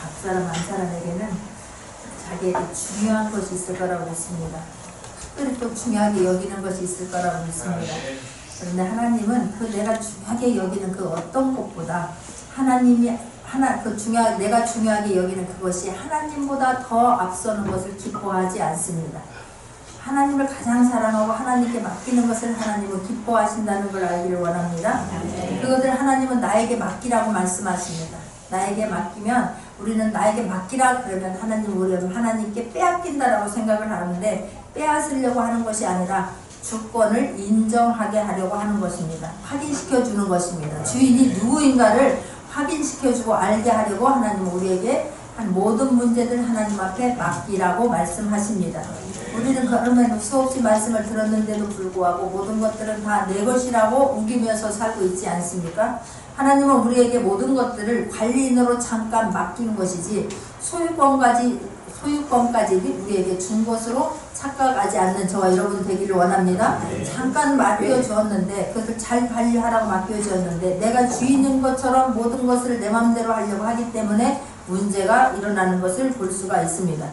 각 사람 한 사람에게는 자기에게 중요한 것이 있을 거라고 믿습니다. 특별히 또 중요하게 여기는 것이 있을 거라고 믿습니다. 그런데 하나님은 그 내가 중요하게 여기는 그 어떤 것보다 하나님이 내가 중요하게 여기는 그것이 하나님보다 더 앞서는 것을 기뻐하지 않습니다. 하나님을 가장 사랑하고 하나님께 맡기는 것을 하나님은 기뻐하신다는 걸 알기를 원합니다. 그것을 하나님은 나에게 맡기라고 말씀하십니다. 나에게 맡기면 우리는 나에게 맡기라 그러면 우리는 하나님께 빼앗긴다라고 생각을 하는데 빼앗으려고 하는 것이 아니라 주권을 인정하게 하려고 하는 것입니다. 확인시켜 주는 것입니다. 주인이 누구인가를 확인시켜주고 알게 하려고 하나님은 우리에게 한 모든 문제들 하나님 앞에 맡기라고 말씀하십니다. 우리는 그러면 수없이 말씀을 들었는데도 불구하고 모든 것들은 다 내 것이라고 우기면서 살고 있지 않습니까? 하나님은 우리에게 모든 것들을 관리인으로 잠깐 맡긴 것이지 소유권까지 우리에게 준 것으로 착각하지 않는 저와 여러분 되기를 원합니다. 잠깐 맡겨주었는데 그것을 잘 관리하라고 맡겨주었는데 내가 주인인 것처럼 모든 것을 내 마음대로 하려고 하기 때문에 문제가 일어나는 것을 볼 수가 있습니다.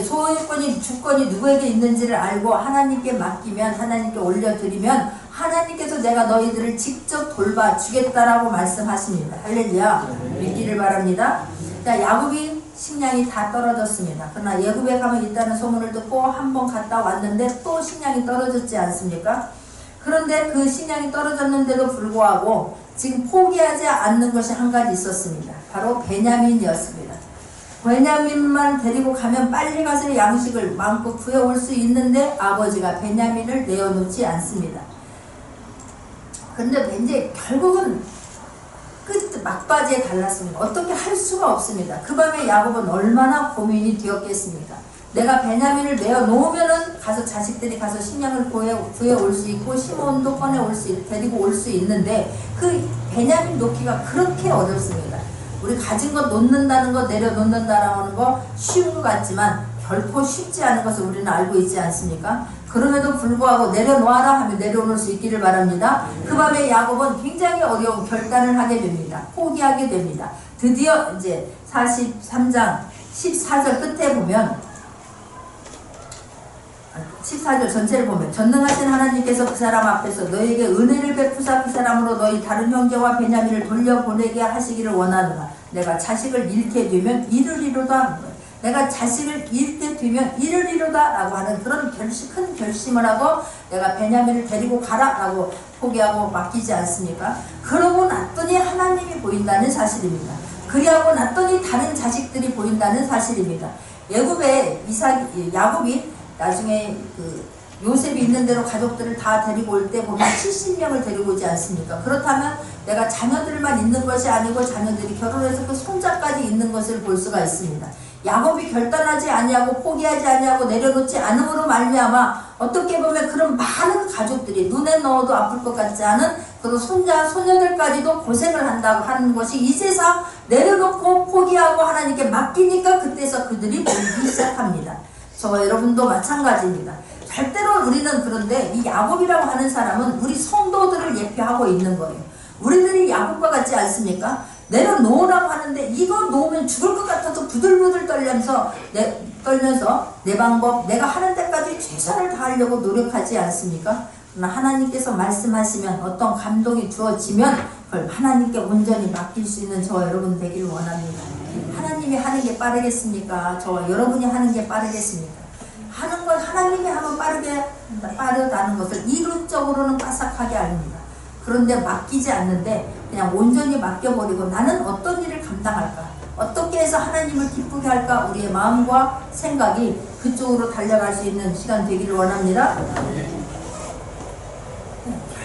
소유권이 주권이 누구에게 있는지를 알고 하나님께 맡기면 하나님께 올려드리면 하나님께서 내가 너희들을 직접 돌봐주겠다라고 말씀하십니다. 할렐루야. 믿기를 바랍니다. 자, 야곱이 식량이 다 떨어졌습니다. 그러나 애굽에 가면 있다는 소문을 듣고 한번 갔다 왔는데 또 식량이 떨어졌지 않습니까? 그런데 그 식량이 떨어졌는데도 불구하고 지금 포기하지 않는 것이 한 가지 있었습니다. 바로 베냐민이었습니다. 베냐민만 데리고 가면 빨리 가서 양식을 마음껏 구해올 수 있는데 아버지가 베냐민을 내어놓지 않습니다. 그런데 이제 결국은 막바지에 달랐습니다. 어떻게 할 수가 없습니다. 그 밤에 야곱은 얼마나 고민이 되었겠습니까? 내가 베냐민을 내어놓으면은 가서 자식들이 가서 식량을 구해올 수 있고 시몬도 데리고 올 수 있는데 그 베냐민 놓기가 그렇게 어렵습니다. 우리 가진 것 놓는다는 거 내려놓는다라는 거 쉬운 것 같지만 결코 쉽지 않은 것을 우리는 알고 있지 않습니까? 그럼에도 불구하고 내려놓아라 하면 내려놓을 수 있기를 바랍니다. 그 밤에 야곱은 굉장히 어려운 결단을 하게 됩니다. 포기하게 됩니다. 드디어 이제 43장 14절 끝에 보면 14절 전체를 보면 전능하신 하나님께서 그 사람 앞에서 너에게 은혜를 베푸사 그 사람으로 너희 다른 형제와 베냐민을 돌려보내게 하시기를 원하노라. 내가 자식을 잃게 되면 이르리로다 하는 거예요. 내가 자식을 잃게 되면 이르리로다 라고 하는 그런 큰 결심을 하고 내가 베냐민을 데리고 가라 라고 포기하고 맡기지 않습니까? 그러고 났더니 하나님이 보인다는 사실입니다. 그리하고 났더니 다른 자식들이 보인다는 사실입니다. 애굽에 야곱이 나중에 요셉이 있는 대로 가족들을 다 데리고 올 때 보면 70명을 데리고 오지 않습니까? 그렇다면 내가 자녀들만 있는 것이 아니고 자녀들이 결혼해서 그 손자까지 있는 것을 볼 수가 있습니다. 야곱이 결단하지 아니하고 포기하지 아니하고 내려놓지 않음으로 말미암아 어떻게 보면 그런 많은 가족들이 눈에 넣어도 아플 것 같지 않은 그런 손자 소녀들까지도 고생을 한다고 하는 것이 이제서 내려놓고 포기하고 하나님께 맡기니까 그때서 그들이 보이기 시작합니다. 저와 여러분도 마찬가지입니다. 절대로 우리는 그런데 이 야곱이라고 하는 사람은 우리 성도들을 예표하고 있는 거예요. 우리들이 야곱과 같지 않습니까? 내려놓으라고 하는데 이거 놓으면 죽을 것 같아서 부들부들 떨면서 내 방법 내가 하는 데까지 최선을 다하려고 노력하지 않습니까? 그러나 하나님께서 말씀하시면 어떤 감동이 주어지면 그걸 하나님께 온전히 맡길 수 있는 저와 여러분 되기를 원합니다. 하나님이 하는 게 빠르겠습니까? 저와 여러분이 하는 게 빠르겠습니까? 하는 건 하나님이 하면 빠르다는 것을 이론적으로는 빠삭하게 압니다. 그런데 맡기지 않는데 그냥 온전히 맡겨버리고 나는 어떤 일을 감당할까? 어떻게 해서 하나님을 기쁘게 할까? 우리의 마음과 생각이 그쪽으로 달려갈 수 있는 시간 되기를 원합니다.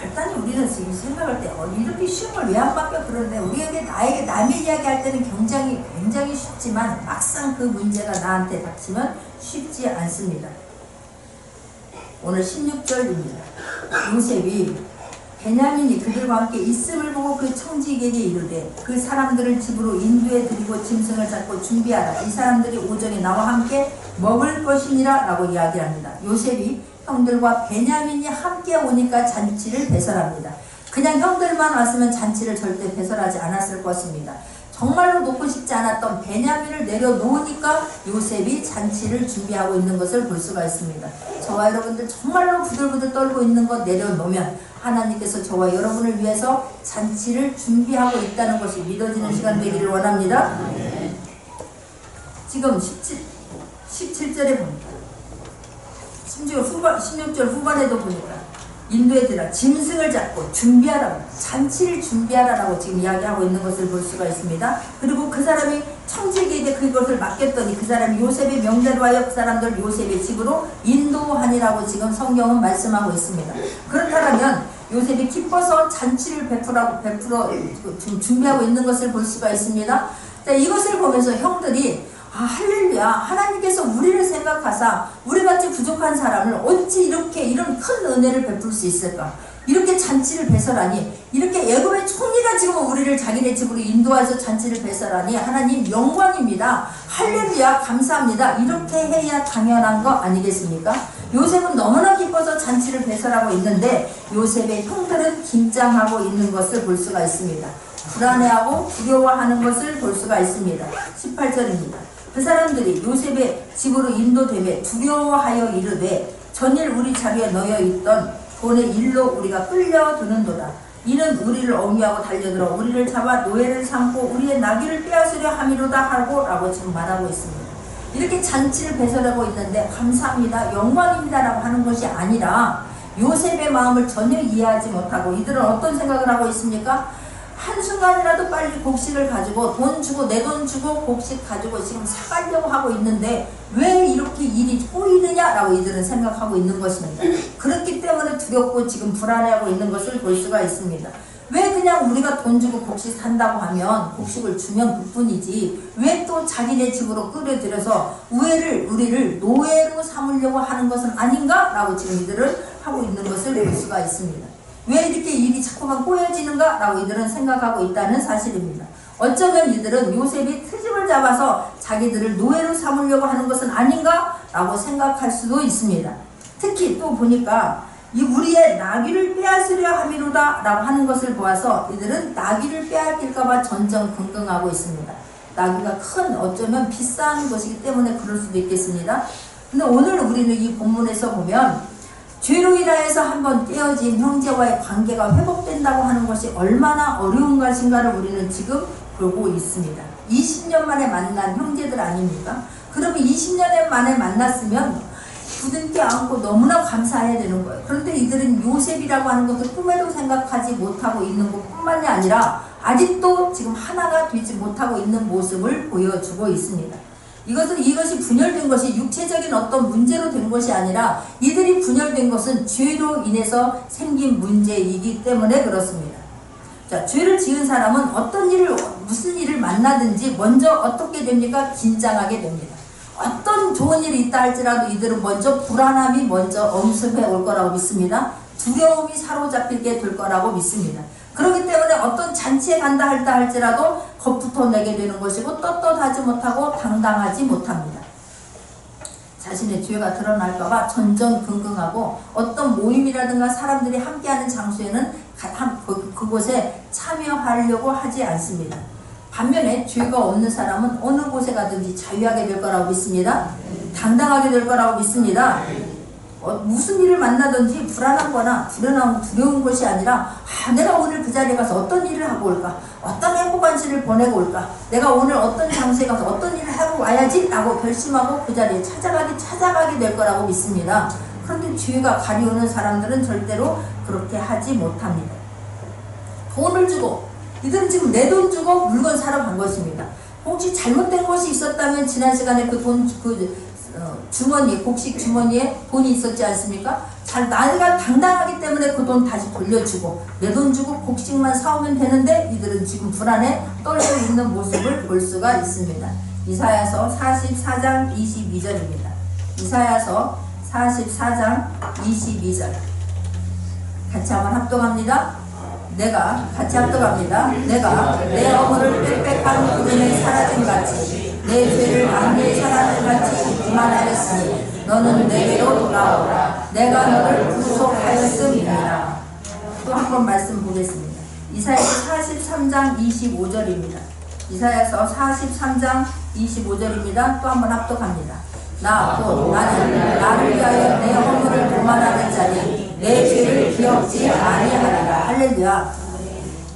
결단이 우리는 지금 생각할 때 이렇게 쉬운 걸 왜 안 맡겨 그러는데 우리에게 남의 이야기 할 때는 굉장히 쉽지만 막상 그 문제가 나한테 닥치면 쉽지 않습니다. 오늘 16절입니다. 요셉이 베냐민이 그들과 함께 있음을 보고 그 청지기에게 이르되 그 사람들을 집으로 인도해 드리고 짐승을 잡고 준비하라. 이 사람들이 오전에 나와 함께 먹을 것이니라 라고 이야기합니다. 요셉이 형들과 베냐민이 함께 오니까 잔치를 배설합니다. 그냥 형들만 왔으면 잔치를 절대 배설하지 않았을 것입니다. 정말로 놓고 싶지 않았던 베냐민을 내려놓으니까 요셉이 잔치를 준비하고 있는 것을 볼 수가 있습니다. 저와 여러분들 정말로 부들부들 떨고 있는 것 내려놓으면 하나님께서 저와 여러분을 위해서 잔치를 준비하고 있다는 것이 믿어지는 시간 되기를 원합니다. 지금 17절에 보니까 심지어 16절 후반에도 보니까 인도에들아 짐승을 잡고 준비하라고, 잔치를 준비하라고 지금 이야기하고 있는 것을 볼 수가 있습니다. 그리고 그 사람이 청지기에게 그것을 맡겼더니 그 사람이 요셉의 명대로 하여 그 사람들 요셉의 집으로 인도하니라고 지금 성경은 말씀하고 있습니다. 그렇다면 요셉이 기뻐서 잔치를 베풀어 지금 준비하고 있는 것을 볼 수가 있습니다. 자, 이것을 보면서 형들이 할렐루야, 하나님께서 우리를 생각하사 우리같이 부족한 사람을 어찌 이렇게 이런 큰 은혜를 베풀 수 있을까? 이렇게 잔치를 배설하니, 이렇게 애굽의 총리가 지금 우리를 자기네 집으로 인도해서 잔치를 배설하니 하나님 영광입니다. 할렐루야, 감사합니다. 이렇게 해야 당연한 거 아니겠습니까? 요셉은 너무나 기뻐서 잔치를 배설하고 있는데 요셉의 형들은 긴장하고 있는 것을 볼 수가 있습니다. 불안해하고 두려워하는 것을 볼 수가 있습니다. 18절입니다. 그 사람들이 요셉의 집으로 인도되매 두려워하여 이르되 전일 우리 자리에 넣여 있던 돈의 일로 우리가 끌려드는도다. 이는 우리를 어미하고 달려들어 우리를 잡아 노예를 삼고 우리의 나귀를 빼앗으려 함이로다 하고 라고 지금 말하고 있습니다. 이렇게 잔치를 배설하고 있는데 감사합니다, 영광입니다 라고 하는 것이 아니라 요셉의 마음을 전혀 이해하지 못하고 이들은 어떤 생각을 하고 있습니까? 한순간이라도 빨리 곡식을 가지고 돈 주고 내 돈 주고 곡식 가지고 지금 사가려고 하고 있는데 왜 이렇게 일이 꼬이느냐라고 이들은 생각하고 있는 것입니다. 그렇기 때문에 두렵고 지금 불안해하고 있는 것을 볼 수가 있습니다. 왜 그냥 우리가 돈 주고 곡식 산다고 하면 곡식을 주면 그뿐이지 왜 또 자기네 집으로 끌어들여서 우리를 노예로 삼으려고 하는 것은 아닌가? 라고 지금 이들은 하고 있는 것을 볼 수가 있습니다. 왜 이렇게 일이 자꾸만 꼬여지는가? 라고 이들은 생각하고 있다는 사실입니다. 어쩌면 이들은 요셉이 트집을 잡아서 자기들을 노예로 삼으려고 하는 것은 아닌가? 라고 생각할 수도 있습니다. 특히 또 보니까 이 우리의 나귀를 빼앗으려 함이로다 라고 하는 것을 보아서 이들은 나귀를 빼앗길까봐 전전긍긍하고 있습니다. 나귀가 큰 어쩌면 비싼 것이기 때문에 그럴 수도 있겠습니다. 근데 오늘 우리는 이 본문에서 보면 죄로 인하여서 한번 깨어진 형제와의 관계가 회복된다고 하는 것이 얼마나 어려운 것인가를 우리는 지금 보고 있습니다. 20년 만에 만난 형제들 아닙니까? 그러면 20년 만에 만났으면 부둥켜 안고 너무나 감사해야 되는 거예요. 그런데 이들은 요셉이라고 하는 것을 꿈에도 생각하지 못하고 있는 것뿐만이 아니라 아직도 지금 하나가 되지 못하고 있는 모습을 보여주고 있습니다. 이것이 분열된 것이 육체적인 어떤 문제로 된 것이 아니라 이들이 분열된 것은 죄로 인해서 생긴 문제이기 때문에 그렇습니다. 자, 죄를 지은 사람은 무슨 일을 만나든지 먼저 어떻게 됩니까? 긴장하게 됩니다. 어떤 좋은 일이 있다 할지라도 이들은 먼저 불안함이 먼저 엄습해 올 거라고 믿습니다. 두려움이 사로잡히게 될 거라고 믿습니다. 그렇기 때문에 어떤 잔치에 간다 할지라도 겁부터 내게 되는 것이고 떳떳하지 못하고 당당하지 못합니다. 자신의 죄가 드러날까봐 전전긍긍하고 어떤 모임이라든가 사람들이 함께하는 장소에는 그곳에 참여하려고 하지 않습니다. 반면에 죄가 없는 사람은 어느 곳에 가든지 자유하게 될 거라고 믿습니다. 당당하게 될 거라고 믿습니다. 무슨 일을 만나든지 불안하거나 두려운 것이 아니라 내가 오늘 그 자리에 가서 어떤 일을 하고 올까? 어떤 행복한 시를 보내고 올까? 내가 오늘 어떤 장소에 가서 어떤 일을 하고 와야지? 라고 결심하고 그 자리에 찾아가게 될 거라고 믿습니다. 그런데 죄가 가리우는 사람들은 절대로 그렇게 하지 못합니다. 돈을 주고 이들은 지금 내 돈 주고 물건 사러 간 것입니다. 혹시 잘못된 것이 있었다면 지난 시간에 곡식 주머니에 돈이 있었지 않습니까? 나가 당당하기 때문에 그 돈 다시 돌려주고 내 돈 주고 곡식만 사오면 되는데 이들은 지금 불안에 떨고 있는 모습을 볼 수가 있습니다. 이사야서 44장 22절입니다. 이사야서 44장 22절 같이 한번 합독합니다. 내가 내 어머를 빽빽한 구름에 사라진 같이 내 죄를 안개에 사라진 같이 그만하였으니 너는 내게로 돌아오라. 내가 너를 구속하였음이니라. 또 한 번 말씀 보겠습니다. 이사야서 43장 25절입니다. 이사야서 43장 25절입니다. 또 한번 합독합니다. 나는 나를 위하여 내 허물을 도말하는 자니 내 죄를 기억지 아니하리라. 할렐루야.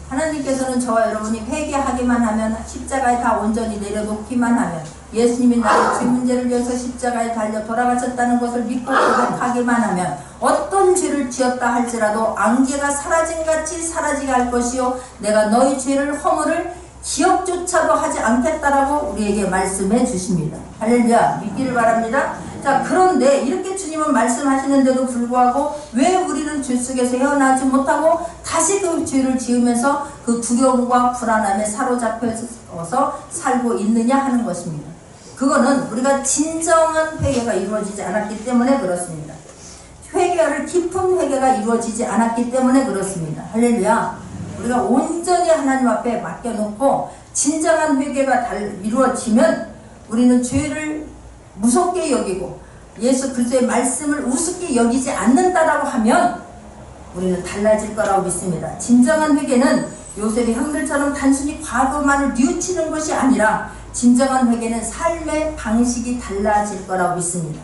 하나님께서는 저와 여러분이 회개하기만 하면, 십자가에 다 온전히 내려놓기만 하면, 예수님이 나의 죄 문제를 위해서 십자가에 달려 돌아가셨다는 것을 믿고 고백하기만 하면 어떤 죄를 지었다 할지라도 안개가 사라짐같이 사라지게 할 것이요 내가 너희 죄를 허물을 기억조차도 하지 않겠다라고 우리에게 말씀해 주십니다. 할렐루야. 믿기를 바랍니다. 자, 그런데 이렇게 주님은 말씀하시는데도 불구하고 왜 우리는 죄 속에서 헤어나지 못하고 다시 그 죄를 지으면서 그 두려움과 불안함에 사로잡혀서 살고 있느냐 하는 것입니다. 그거는 우리가 진정한 회개가 이루어지지 않았기 때문에 그렇습니다. 깊은 회개가 이루어지지 않았기 때문에 그렇습니다. 할렐루야. 우리가 온전히 하나님 앞에 맡겨놓고 진정한 회개가 이루어지면 우리는 죄를 무섭게 여기고 예수 그리스도의 말씀을 우습게 여기지 않는다라고 하면 우리는 달라질 거라고 믿습니다. 진정한 회개는 요셉의 형들처럼 단순히 과거만을 뉘우치는 것이 아니라 진정한 회개는 삶의 방식이 달라질 거라고 믿습니다.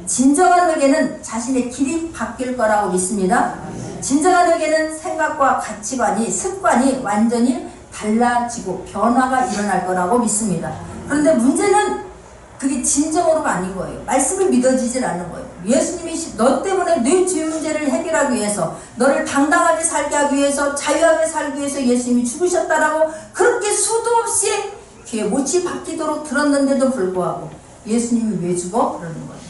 진정한 회개는 자신의 길이 바뀔 거라고 믿습니다. 진정한 회개는 생각과 가치관이, 습관이 완전히 달라지고 변화가 일어날 거라고 믿습니다. 그런데 문제는 그게 진정으로가 아닌 거예요. 말씀이 믿어지질 않는 거예요. 예수님이 너 때문에 네 죄 문제를 해결하기 위해서, 너를 당당하게 살게 하기 위해서, 자유하게 살기 위해서 예수님이 죽으셨다라고 그렇게 수도 없이 귀에 못이 박히도록 들었는데도 불구하고 예수님이 왜 죽어? 그러는 거예요.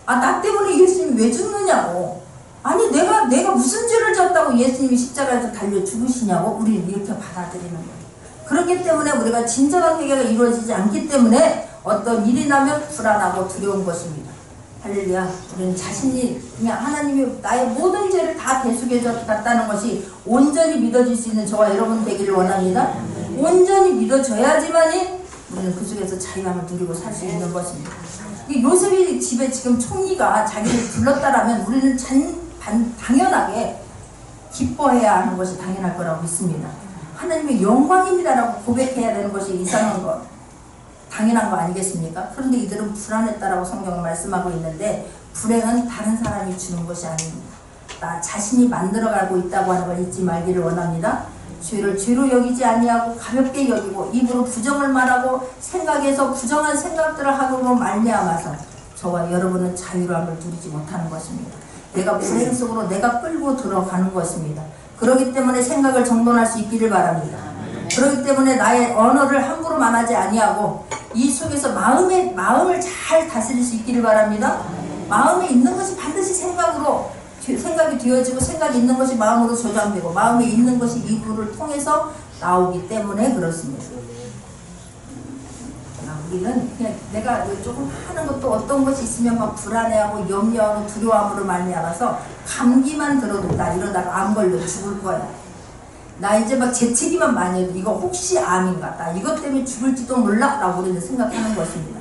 아, 나 때문에 예수님이 왜 죽느냐고. 아니 내가 무슨 죄를 졌다고 예수님이 십자가에서 달려 죽으시냐고 우리는 이렇게 받아들이는 거예요. 그렇기 때문에 우리가 진정한 회개가 이루어지지 않기 때문에 어떤 일이 나면 불안하고 두려운 것입니다. 할렐루야. 우리는 자신이 그냥 하나님이 나의 모든 죄를 다 대속해 줬다는 것이 온전히 믿어질 수 있는 저와 여러분 되기를 원합니다. 온전히 믿어져야지만이 우리는 그 속에서 자유함을 누리고 살 수 있는 것입니다. 요셉이 집에 지금 총리가 자기를 불렀다라면 우리는 당연하게 기뻐해야 하는 것이 당연할 거라고 믿습니다. 하나님의 영광입니다라고 고백해야 되는 것이 이상한 것, 당연한 거 아니겠습니까? 그런데 이들은 불안했다라고 성경은 말씀하고 있는데, 불행은 다른 사람이 주는 것이 아닙니다. 나 자신이 만들어가고 있다고 하는 걸 잊지 말기를 원합니다. 죄를 죄로 여기지 아니하고 가볍게 여기고 입으로 부정을 말하고 생각에서 부정한 생각들을 하고 말미암아서 저와 여러분은 자유함을 누리지 못하는 것입니다. 내가 불행 속으로 내가 끌고 들어가는 것입니다. 그렇기 때문에 생각을 정돈할 수 있기를 바랍니다. 그렇기 때문에 나의 언어를 함부로 말하지 아니하고 이 속에서 마음을 잘 다스릴 수 있기를 바랍니다. 마음에 있는 것이 반드시 생각이 되어지고, 생각이 있는 것이 마음으로 저장되고, 마음에 있는 것이 입을 통해서 나오기 때문에 그렇습니다. 우리는 그냥 내가 조금 하는 것도 어떤 것이 있으면 막 불안해하고 염려하고 두려움으로 말미암아서 감기만 들어도 나 이러다가 암 걸려 죽을 거야. 나 이제 막 재채기만 많이 해도 이거 혹시 암인가? 나 이것 때문에 죽을지도 몰라? 라고 우리는 생각하는 것입니다.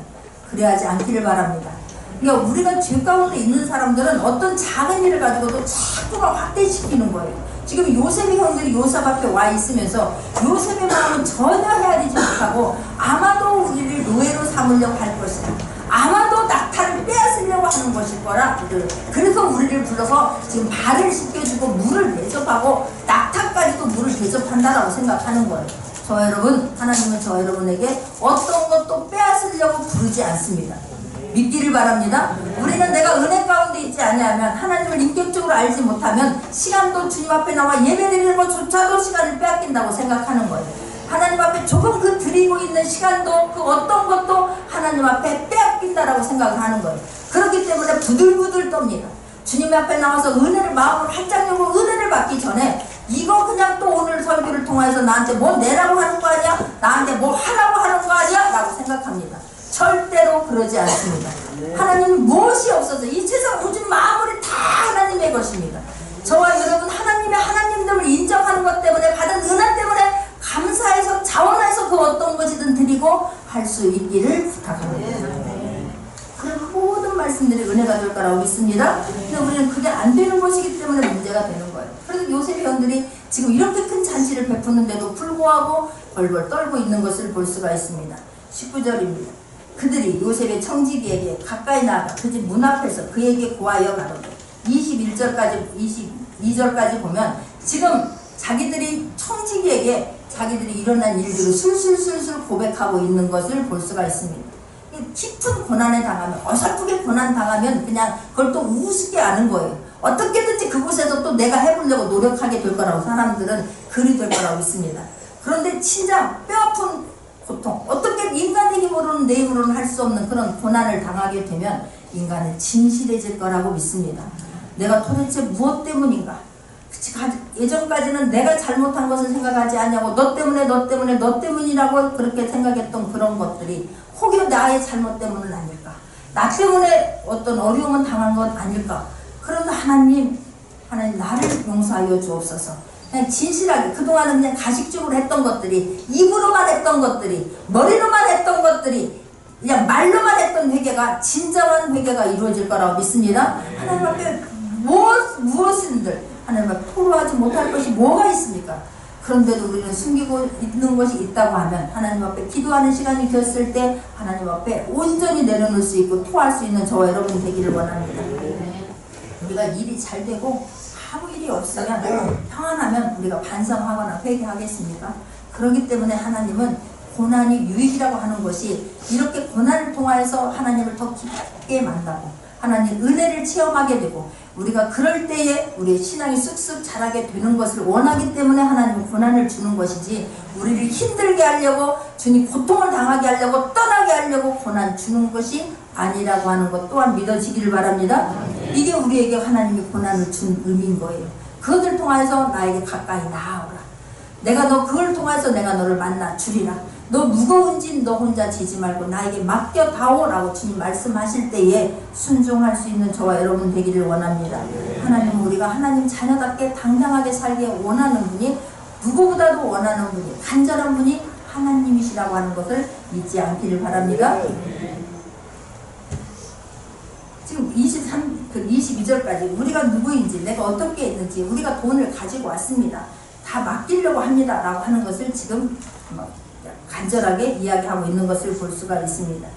그래야지 않기를 바랍니다. 그러니까 우리가 죄 가운데 있는 사람들은 어떤 작은 일을 가지고도 자꾸만 확대시키는 거예요. 지금 요셉의 형들이 요셉 앞에 와 있으면서 요셉의 마음은 전혀 헤아리지 못하고 아마도 우리를 노예로 삼으려고 할 것이다. 아마도 낙타를 빼앗으려고 하는 것일 거라. 그래서 우리를 불러서 지금 발을 씻겨주고 물을 대접하고 낙타까지도 물을 대접한다라고 생각하는 거예요. 저와 여러분, 하나님은 저와 여러분에게 어떤 것도 빼앗으려고 부르지 않습니다. 믿기를 바랍니다. 우리는 내가 은혜 가운데 있지 아니하면, 하나님을 인격적으로 알지 못하면 시간도 주님 앞에 나와 예배드리는 것조차도 시간을 빼앗긴다고 생각하는 거예요. 하나님 앞에 조금 드리고 있는 시간도 그 어떤 것도 하나님 앞에 빼앗긴다라고 생각을 하는 거예요. 그렇기 때문에 부들부들 떱니다. 주님 앞에 나와서 은혜를 마음으로 활짝 열고 은혜를 받기 전에 이거 그냥 또 오늘 설교를 통해서 나한테 뭐 내라고 하는 거 아니야? 나한테 뭐 하라고 하는 거 아니야? 라고 생각합니다. 절대로 그러지 않습니다. 하나님은 무엇이 없어서 이 세상 우주 만물이 다 하나님의 것입니다. 저와 여러분 하나님의 하나님됨을 인정하는 것 때문에 받은 은혜 때문에 감사해서 자원해서 그 어떤 것이든 드리고 할 수 있기를 부탁합니다. 그런 모든 말씀들이 은혜가 될 거라고 믿습니다. 근데 우리는 그게 안 되는 것이기 때문에 문제가 되는 거예요. 그래서 요셉의 형들이 지금 이렇게 큰 잔치를 베푸는데도 불구하고 벌벌 떨고 있는 것을 볼 수가 있습니다. 19절입니다. 그들이 요셉의 청지기에게 가까이 나가 그 집 문 앞에서 그에게 고하여 가로되 22절까지 보면 지금 자기들이 청지기에게 자기들이 일어난 일들을 술술술술 고백하고 있는 것을 볼 수가 있습니다. 깊은 고난에 당하면, 어설프게 고난 당하면 그냥 그걸 또 우습게 아는 거예요. 어떻게든지 그곳에서 또 내가 해보려고 노력하게 될 거라고 사람들은 그리 될 거라고 믿습니다. 그런데 진짜 뼈아픈 고통, 어떻게 인간의 힘으로는 내 힘으로는 할 수 없는 그런 고난을 당하게 되면 인간은 진실해질 거라고 믿습니다. 내가 도대체 무엇 때문인가? 예전까지는 내가 잘못한 것을 생각하지 않냐고 너 때문이라고 그렇게 생각했던 그런 것들이 혹여 나의 잘못 때문은 아닐까? 나 때문에 어떤 어려움은 당한 건 아닐까? 그러나 하나님 나를 용서하여 주옵소서. 그냥 진실하게 그동안은 그냥 가식적으로 했던 것들이, 입으로만 했던 것들이, 머리로만 했던 것들이, 그냥 말로만 했던 회개가 진정한 회개가 이루어질 거라고 믿습니다. 하나님 앞에 무엇인들 하나님 앞에 토로하지 못할 것이 뭐가 있습니까? 그런데도 우리는 숨기고 있는 것이 있다고 하면 하나님 앞에 기도하는 시간이 되었을 때 하나님 앞에 온전히 내려놓을 수 있고 토할 수 있는 저와 여러분 되기를 원합니다. 우리가 일이 잘 되고 아무 일이 없으면 평안하면 우리가 반성하거나 회개하겠습니까? 그렇기 때문에 하나님은 고난이 유익이라고 하는 것이 이렇게 고난을 통하여서 하나님을 더 깊게 만나고 하나님 은혜를 체험하게 되고 우리가 그럴 때에 우리의 신앙이 쑥쑥 자라게 되는 것을 원하기 때문에 하나님은 고난을 주는 것이지 우리를 힘들게 하려고 주님 고통을 당하게 하려고 떠나게 하려고 고난 주는 것이 아니라고 하는 것 또한 믿어지기를 바랍니다. 이게 우리에게 하나님이 고난을 준 의미인 거예요. 그것을 통해서 나에게 가까이 나아오라. 내가 그걸 통해서 내가 너를 만나 주리라. 너 무거운 짐 너 혼자 지지 말고 나에게 맡겨다오라고 주님 말씀하실 때에 순종할 수 있는 저와 여러분 되기를 원합니다. 하나님은 우리가 하나님 자녀답게 당당하게 살게 원하는 분이 누구보다도 원하는 분이 간절한 분이 하나님이시라고 하는 것을 잊지 않기를 바랍니다. 지금 22절까지 우리가 누구인지 내가 어떻게 했는지 우리가 돈을 가지고 왔습니다. 다 맡기려고 합니다 라고 하는 것을 지금 간절하게 이야기하고 있는 것을 볼 수가 있습니다.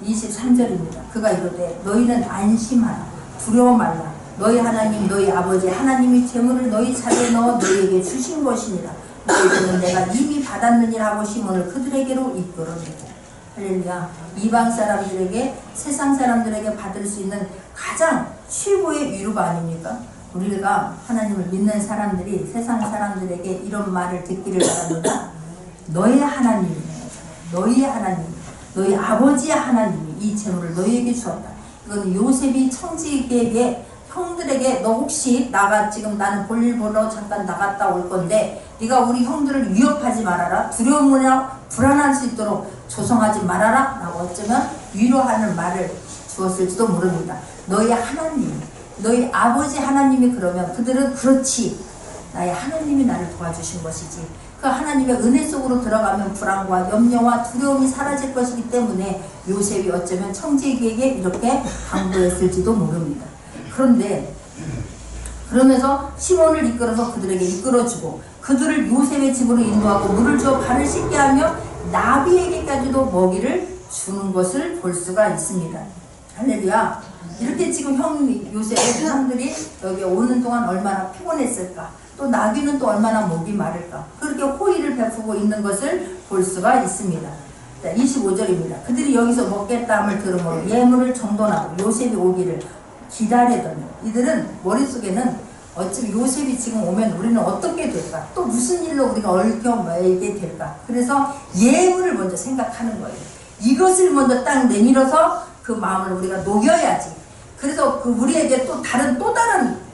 23절입니다. 그가 이르되 너희는 안심하라 두려워 말라 너희 하나님 너희 아버지 하나님이 재물을 너희 차례에 넣어 너희에게 주신 것이니라. 너희들은 내가 이미 받았느니라 하고 시몬을 그들에게로 이끌어내고 할렐루야. 이방 사람들에게 세상 사람들에게 받을 수 있는 가장 최고의 위로가 아닙니까? 우리가 하나님을 믿는 사람들이 세상 사람들에게 이런 말을 듣기를 바랍니다. 너의 하나님이네. 너희의 하나님, 너희 아버지의 하나님이 이 재물을 너희에게 주었다. 이건 요셉이 청지기에게 형들에게 너 혹시 지금 나는 볼일 보러 잠깐 나갔다 올 건데 네가 우리 형들을 위협하지 말아라. 두려움이나 불안할 수 있도록 조성하지 말아라 라고 어쩌면 위로하는 말을 주었을지도 모릅니다. 너희 하나님, 너희 아버지 하나님이 그러면 그들은 그렇지 나의 하나님이 나를 도와주신 것이지 그 하나님의 은혜 속으로 들어가면 불안과 염려와 두려움이 사라질 것이기 때문에 요셉이 어쩌면 청지기에게 이렇게 당부했을지도 모릅니다. 그런데 그러면서 시몬을 이끌어서 그들에게 이끌어주고 그들을 요셉의 집으로 인도하고 물을 주어 발을 씻게 하며 나비에게까지도 먹이를 주는 것을 볼 수가 있습니다. 할렐루야. 이렇게 지금 요셉의 형들이 여기 오는 동안 얼마나 피곤했을까. 또 나귀는 또 얼마나 목이 마를까. 그렇게 호의를 베푸고 있는 것을 볼 수가 있습니다. 자, 25절입니다. 그들이 여기서 먹겠다 함을 들으므로 예물을 정돈하고 요셉이 오기를 기다리더니 이들은 머릿속에는 어차피 요셉이 지금 오면 우리는 어떻게 될까? 또 무슨 일로 우리가 얽혀매게 될까? 그래서 예물을 먼저 생각하는 거예요. 이것을 먼저 딱 내밀어서 그 마음을 우리가 녹여야지. 그래서 우리에게 또 다른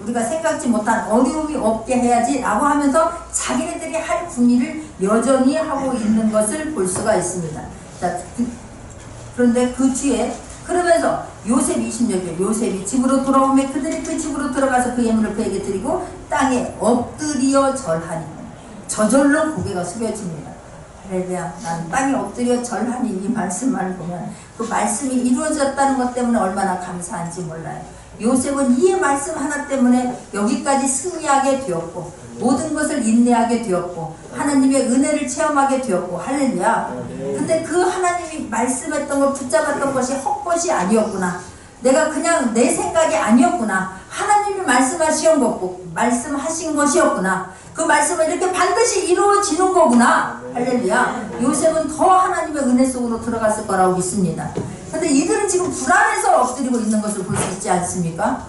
우리가 생각지 못한 어려움이 없게 해야지 라고 하면서 자기네들이 할 군의를 여전히 하고 있는 것을 볼 수가 있습니다. 자, 그런데 그 뒤에 그러면서 요셉 26절 요셉이 집으로 돌아오며 그들이 그 집으로 들어가서 그 예물을 그에게 드리고 땅에 엎드려 절하니 저절로 고개가 숙여집니다. 할렐루야. 난 땅에 엎드려 절하니 이 말씀만 보면 그 말씀이 이루어졌다는 것 때문에 얼마나 감사한지 몰라요. 요셉은 이 말씀 하나 때문에 여기까지 승리하게 되었고 모든 것을 인내하게 되었고 하나님의 은혜를 체험하게 되었고 할렐루야. 근데 그 하나님이 말씀했던 걸 붙잡았던 것이 헛것이 아니었구나. 내가 그냥 내 생각이 아니었구나. 하나님이 말씀하신 것이었구나. 그 말씀은 이렇게 반드시 이루어지는 거구나. 할렐루야. 요셉은 더 하나님의 은혜 속으로 들어갔을 거라고 믿습니다. 근데 이들은 지금 불안해서 엎드리고 있는 것을 볼 수 있지 않습니까?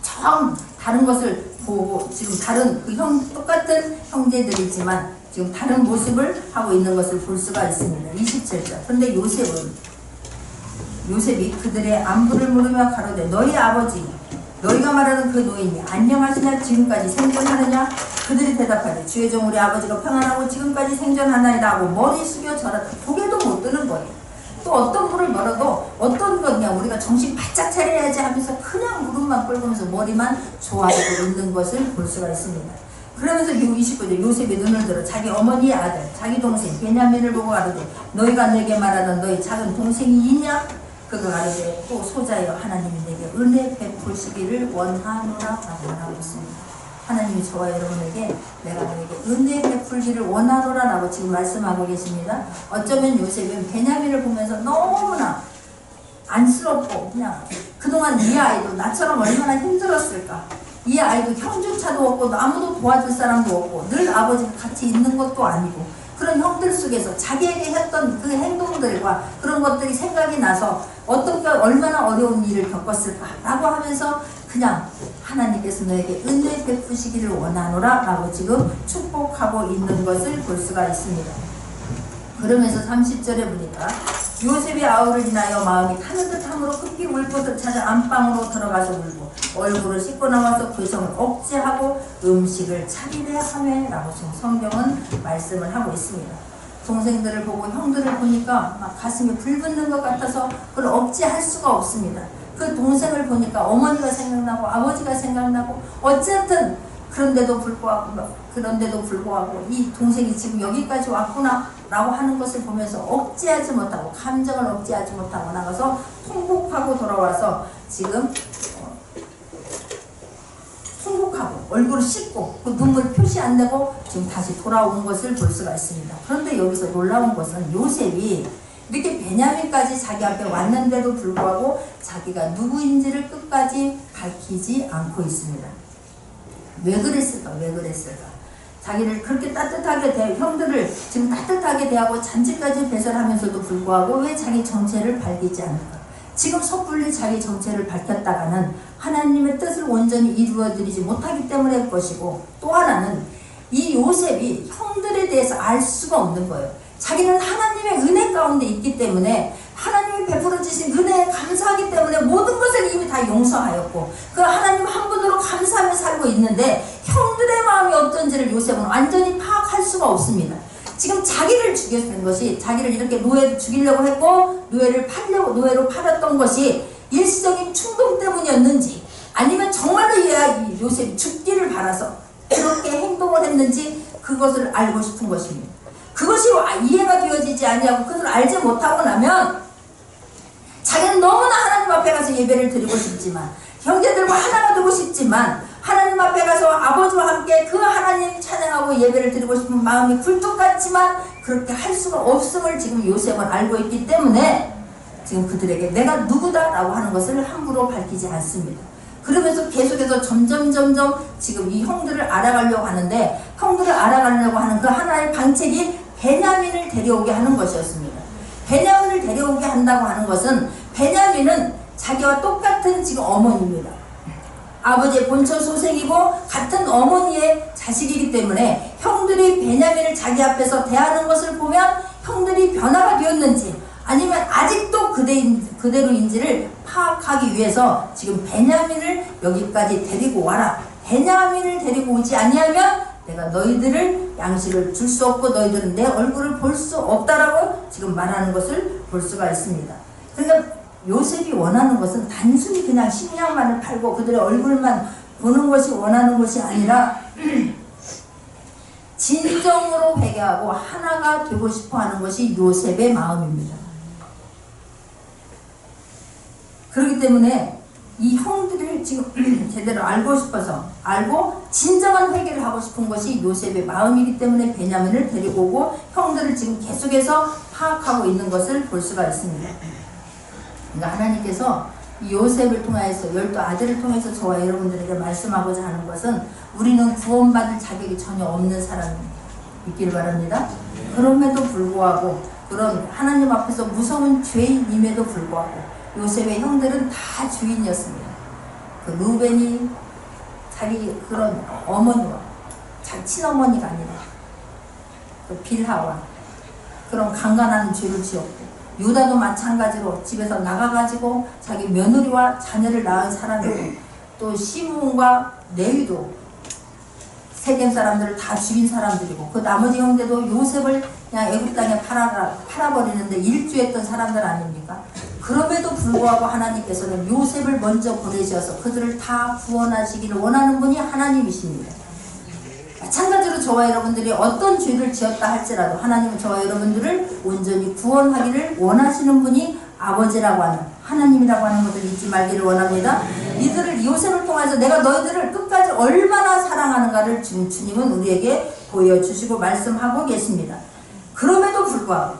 참 다른 것을 보고 지금 다른 똑같은 형제들이지만 지금 다른 모습을 하고 있는 것을 볼 수가 있습니다. 27절. 그런데 요셉이 그들의 안부를 물으며 가로되 너희 아버지 너희가 말하는 그 노인이 안녕하시냐 지금까지 생존하느냐? 그들이 대답하되 주의 종 우리 아버지가 평안하고 지금까지 생존하나이다 하고 머리 숙여 절하다. 고개도 못 드는 거예요. 또 어떤 분을 멀어도 어떤 거냐 우리가 정신 바짝 차려야지 하면서 그냥 무릎만 꿇으면서 머리만 좋아하고 있는 것을 볼 수가 있습니다. 그러면서 29절 요셉이 눈을 들어 자기 어머니의 아들 자기 동생 베냐민을 보고 가로되 너희가 내게 말하던 너희 작은 동생이 있냐? 그가 가로되 또 소자여 하나님이 내게 은혜 베푸시기를 원하노라 라고 말하고 있습니다. 하나님이 저와 여러분에게 내가 너에게 은혜 베풀기를 원하노라 라고 지금 말씀하고 계십니다. 어쩌면 요셉은 베냐민을 보면서 너무나 안쓰럽고 그냥 그동안 이 아이도 나처럼 얼마나 힘들었을까. 이 아이도 형조차도 없고 아무도 도와줄 사람도 없고 늘 아버지가 같이 있는 것도 아니고 그런 형들 속에서 자기에게 했던 그 행동들과 그런 것들이 생각이 나서 어떻게 얼마나 어려운 일을 겪었을까라고 하면서 그냥 하나님께서 너에게 은혜 베푸시기를 원하노라 라고 지금 축복하고 있는 것을 볼 수가 있습니다. 그러면서 30절에 보니까 요셉이 아우를 인하여 마음이 타는 듯함으로 급히 울 곳을 찾아 안방으로 들어가서 울고 얼굴을 씻고 나와서 괴성을 억제하고 음식을 차리려 하매 라고 지금 성경은 말씀을 하고 있습니다. 동생들을 보고 형들을 보니까 막 가슴이 불붙는 것 같아서 그걸 억제할 수가 없습니다. 그 동생을 보니까 어머니가 생각나고 아버지가 생각나고 어쨌든 그런데도 불구하고 이 동생이 지금 여기까지 왔구나 라고 하는 것을 보면서 억제하지 못하고 감정을 억제하지 못하고 나가서 통곡하고 돌아와서 지금 통곡하고 얼굴을 씻고 그 눈물 표시 안 내고 지금 다시 돌아온 것을 볼 수가 있습니다. 그런데 여기서 놀라운 것은 요셉이 이렇게 베냐민까지 자기 앞에 왔는데도 불구하고 자기가 누구인지를 끝까지 밝히지 않고 있습니다. 왜 그랬을까? 자기를 그렇게 따뜻하게 형들을 지금 따뜻하게 대하고 잔치까지 배설하면서도 불구하고 왜 자기 정체를 밝히지 않을까? 지금 섣불리 자기 정체를 밝혔다가는 하나님의 뜻을 온전히 이루어드리지 못하기 때문일 것이고 또 하나는 이 요셉이 형들에 대해서 알 수가 없는 거예요. 자기는 하나님의 은혜 가운데 있기 때문에 하나님이 베풀어 주신 은혜에 감사하기 때문에 모든 것을 이미 다 용서하였고 그 하나님 한 분으로 감사하며 살고 있는데 형들의 마음이 어떤지를 요셉은 완전히 파악할 수가 없습니다. 지금 자기를 죽였던 것이 자기를 이렇게 노예로 죽이려고 했고 노예로 팔았던 것이 일시적인 충동 때문이었는지 아니면 정말로 이 요셉이 죽기를 바라서 그렇게 행동을 했는지 그것을 알고 싶은 것입니다. 그것이 이해가 되어지지 아니하고 그것을 알지 못하고 나면 자기는 너무나 하나님 앞에 가서 예배를 드리고 싶지만 형제들과 하나가 되고 싶지만 하나님 앞에 가서 아버지와 함께 그 하나님 찬양하고 예배를 드리고 싶은 마음이 굴뚝 같지만 그렇게 할 수가 없음을 지금 요셉은 알고 있기 때문에 지금 그들에게 내가 누구다라고 하는 것을 함부로 밝히지 않습니다. 그러면서 계속해서 점점 지금 이 형들을 알아가려고 하는데 형들을 알아가려고 하는 그 하나의 방책이 베냐민을 데려오게 하는 것이었습니다. 베냐민을 데려오게 한다고 하는 것은 베냐민은 자기와 똑같은 지금 어머니입니다. 아버지의 본처 소생이고 같은 어머니의 자식이기 때문에 형들이 베냐민을 자기 앞에서 대하는 것을 보면 형들이 변화가 되었는지 아니면 아직도 그대로인지를 파악하기 위해서 지금 베냐민을 여기까지 데리고 와라. 베냐민을 데리고 오지 아니하면 내가 너희들을 양식을 줄 수 없고 너희들은 내 얼굴을 볼 수 없다라고 지금 말하는 것을 볼 수가 있습니다. 그러니까 요셉이 원하는 것은 단순히 그냥 식량만을 팔고 그들의 얼굴만 보는 것이 원하는 것이 아니라 진정으로 회개하고 하나가 되고 싶어 하는 것이 요셉의 마음입니다. 그렇기 때문에 이 형들을 지금 제대로 알고 싶어서 알고 진정한 회개를 하고 싶은 것이 요셉의 마음이기 때문에 베냐민을 데리고 오고 형들을 지금 계속해서 파악하고 있는 것을 볼 수가 있습니다. 그러니까 하나님께서 요셉을 통해서 12아들을 통해서 저와 여러분들에게 말씀하고자 하는 것은 우리는 구원받을 자격이 전혀 없는 사람이 있기를 바랍니다. 그럼에도 불구하고 그런 하나님 앞에서 무서운 죄인임에도 불구하고 요셉의 형들은 다 주인이었습니다. 그 루벤이 자기 그런 어머니와 자기 친어머니가 아니라 그 빌하와 그런 강간하는 죄를 지었고 유다도 마찬가지로 집에서 나가가지고 자기 며느리와 자녀를 낳은 사람이고 또 시므온과 레위도 세겜 사람들을 다 죽인 사람들이고 그 나머지 형제도 요셉을 그냥 애굽 땅에 팔아버리는데 일주했던 사람들 아닙니까? 그럼에도 불구하고 하나님께서는 요셉을 먼저 보내셔서 그들을 다 구원하시기를 원하는 분이 하나님이십니다. 마찬가지로 저와 여러분들이 어떤 죄를 지었다 할지라도 하나님은 저와 여러분들을 온전히 구원하기를 원하시는 분이 아버지라고 하는 하나님이라고 하는 것을 잊지 말기를 원합니다. 이들을 요셉을 통해서 내가 너희들을 끝까지 얼마나 사랑하는가를 지금 주님은 우리에게 보여주시고 말씀하고 계십니다. 그럼에도 불구하고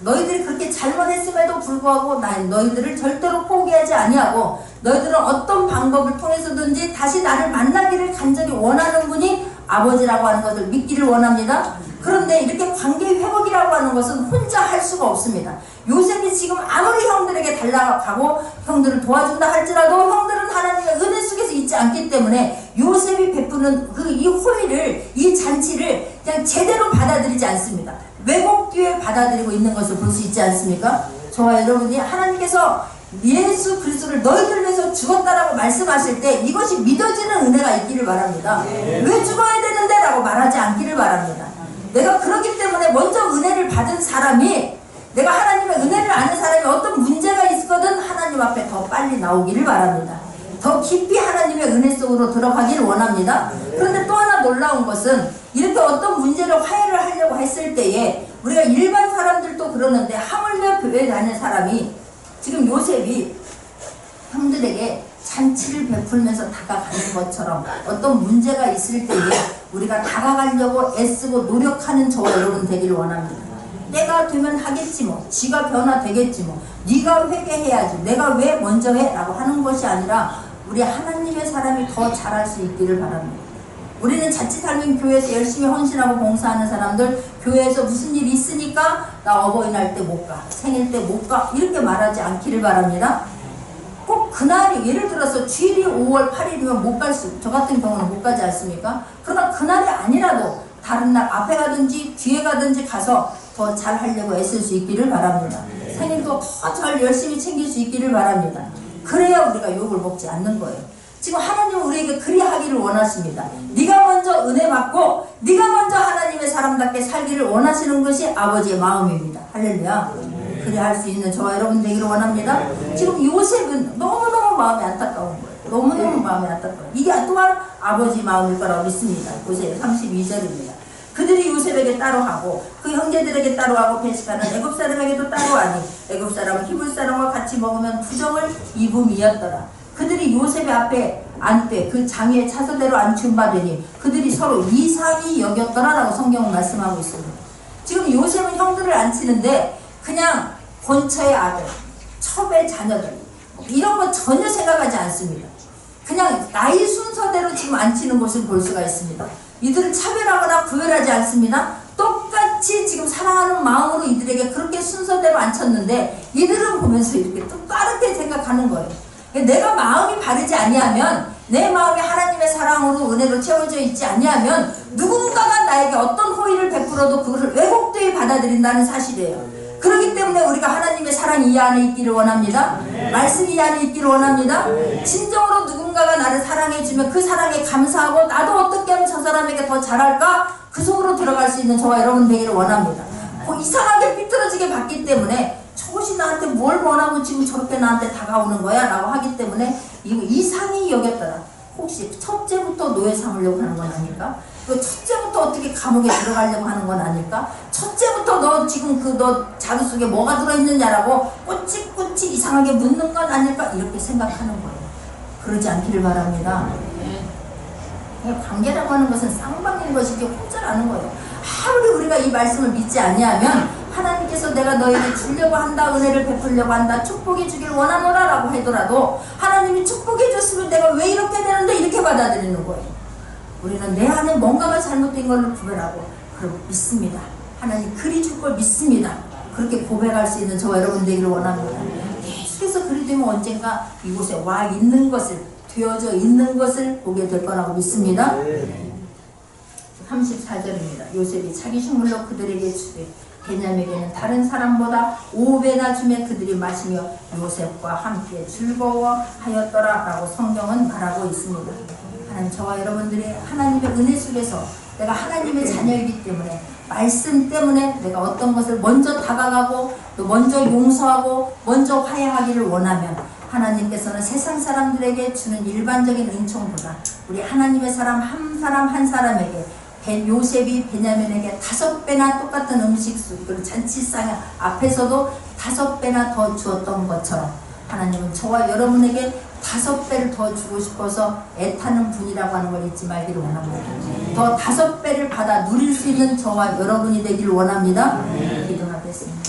너희들이 그렇게 잘못했음에도 불구하고 난 너희들을 절대로 포기하지 아니하고 너희들은 어떤 방법을 통해서든지 다시 나를 만나기를 간절히 원하는 분이 아버지라고 하는 것을 믿기를 원합니다. 그런데 이렇게 관계 회복이라고 하는 것은 혼자 할 수가 없습니다. 요셉이 지금 아무리 형들에게 달려가고 형들을 도와준다 할지라도 형들은 하나님의 은혜 속에서 있지 않기 때문에 요셉이 베푸는 이 호의를, 이 잔치를 그냥 제대로 받아들이지 않습니다. 왜곡 뒤에 받아들이고 있는 것을 볼 수 있지 않습니까? 저와 여러분이 하나님께서 예수 그리스도를 너희들 위해서 죽었다라고 말씀하실 때 이것이 믿어지는 은혜가 있기를 바랍니다. 왜 죽어야 되는데? 라고 말하지 않기를 바랍니다. 내가 그렇기 때문에 먼저 은혜를 받은 사람이 내가 하나님의 은혜를 아는 사람이 어떤 문제가 있거든 하나님 앞에 더 빨리 나오기를 바랍니다. 더 깊이 하나님의 은혜 속으로 들어가기를 원합니다. 그런데 또 하나 놀라운 것은 이렇게 어떤 문제를 화해를 하려고 했을 때에 우리가 일반 사람들도 그러는데 하물며 교회 다니는 사람이 지금 요셉이 형들에게 잔치를 베풀면서 다가가는 것처럼 어떤 문제가 있을 때에 우리가 다가가려고 애쓰고 노력하는 저와 여러분 되기를 원합니다. 내가 되면 하겠지 뭐, 지가 변화되겠지 뭐, 네가 회개해야지, 내가 왜 먼저 해? 라고 하는 것이 아니라 우리 하나님의 사람이 더 잘할 수 있기를 바랍니다. 우리는 자칫하면 교회에서 열심히 헌신하고 봉사하는 사람들 교회에서 무슨 일이 있으니까 나 어버이날 때 못 가, 생일 때 못 가 이렇게 말하지 않기를 바랍니다. 꼭 그날이 예를 들어서 주일이 5월 8일이면 못 갈 수, 저 같은 경우는 못 가지 않습니까? 그러나 그날이 아니라도 다른 날 앞에 가든지 뒤에 가든지 가서 더 잘 하려고 애쓸 수 있기를 바랍니다. 생일도 더 잘 열심히 챙길 수 있기를 바랍니다. 그래야 우리가 욕을 먹지 않는 거예요. 지금 하나님은 우리에게 그리하기를 원하십니다. 네가 먼저 은혜 받고 네가 먼저 하나님의 사람답게 살기를 원하시는 것이 아버지의 마음입니다. 할렐루야. 그리할 수 있는 저와 여러분 되기를 원합니다. 지금 요셉은 너무너무 마음이 안타까운 거예요. 너무너무 마음이 안타까워요. 이게 또한 아버지 마음일 거라고 믿습니다. 보세요. 32절입니다. 그들이 요셉에게 따로 하고 그 형제들에게 따로 하고 배식하는 애굽 사람에게도 따로 하니 애굽 사람은 히브리 사람과 같이 먹으면 부정을 입음이었더라. 그들이 요셉의 앞에 앉되 그 장의의 차서대로 앉힌 바 되니 그들이 서로 이상히 여겼더라라고 성경은 말씀하고 있습니다. 지금 요셉은 형들을 앉히는데 그냥 본처의 아들, 첩의 자녀들 이런 거 전혀 생각하지 않습니다. 그냥 나이 순서대로 지금 앉히는 것을 볼 수가 있습니다. 이들을 차별하거나 구별하지 않습니다. 똑같이 지금 사랑하는 마음으로 이들에게 그렇게 순서대로 앉혔는데 이들은 보면서 이렇게 또 다르게 생각하는 거예요. 내가 마음이 바르지 아니하면 내 마음이 하나님의 사랑으로 은혜로 채워져 있지 아니하면 누군가가 나에게 어떤 호의를 베풀어도 그것을 왜곡되이 받아들인다는 사실이에요. 그렇기 때문에 우리가 하나님의 사랑이 이 안에 있기를 원합니다. 말씀이 이 안에 있기를 원합니다. 진정으로 누군가가 나를 사랑해주면 그 사랑에 감사하고 나도 어떻게 하면 저 사람에게 더 잘할까? 그 속으로 들어갈 수 있는 저와 여러분 되기를 원합니다. 이상하게 삐뚤어지게 봤기 때문에 저것이 나한테 뭘 원하고 지금 저렇게 나한테 다가오는 거야? 라고 하기 때문에 이거 이상히 여겼더라. 혹시 첫째부터 노예 삼으려고 하는 건 아닐까? 그 첫째부터 어떻게 감옥에 들어가려고 하는 건 아닐까? 첫째부터 너 지금 너 자루 속에 뭐가 들어있느냐라고 꼬치꼬치 이상하게 묻는 건 아닐까? 이렇게 생각하는 거예요. 그러지 않기를 바랍니다. 관계라고 하는 것은 쌍방인 것이지 혼자라는 거예요. 아무리 우리가 이 말씀을 믿지 아니하면 하나님께서 내가 너에게 주려고 한다, 은혜를 베풀려고 한다, 축복해 주길 원하노라 라고 하더라도 하나님이 축복해 줬으면 내가 왜 이렇게 되는데 이렇게 받아들이는 거예요. 우리는 내 안에 뭔가가 잘못된 걸로 구별하고 그럼 믿습니다. 하나님 그리 줄 걸 믿습니다. 그렇게 고백할 수 있는 저와 여러분 되기를 원합니다. 계속해서 그리 되면 언젠가 이곳에 와 있는 것을, 되어져 있는 것을 보게 될 거라고 믿습니다. 34절입니다. 요셉이 자기 식물로 그들에게 주되 베냐민에게는 다른 사람보다 5배나 주매 그들이 마시며 요셉과 함께 즐거워하였더라 라고 성경은 말하고 있습니다. 하나님, 저와 여러분들이 하나님의 은혜 속에서 내가 하나님의 자녀이기 때문에 말씀 때문에 내가 어떤 것을 먼저 다가가고 또 먼저 용서하고 먼저 화해하기를 원하면 하나님께서는 세상 사람들에게 주는 일반적인 은총보다 우리 하나님의 사람 한 사람에게 요셉이 베냐민에게 5배나 똑같은 음식수 그리고 잔치상 앞에서도 5배나 더 주었던 것처럼 하나님은 저와 여러분에게 5배를 더 주고 싶어서 애타는 분이라고 하는 걸 잊지 말기를 원합니다. 더 5배를 받아 누릴 수 있는 저와 여러분이 되기를 원합니다. 기도하겠습니다.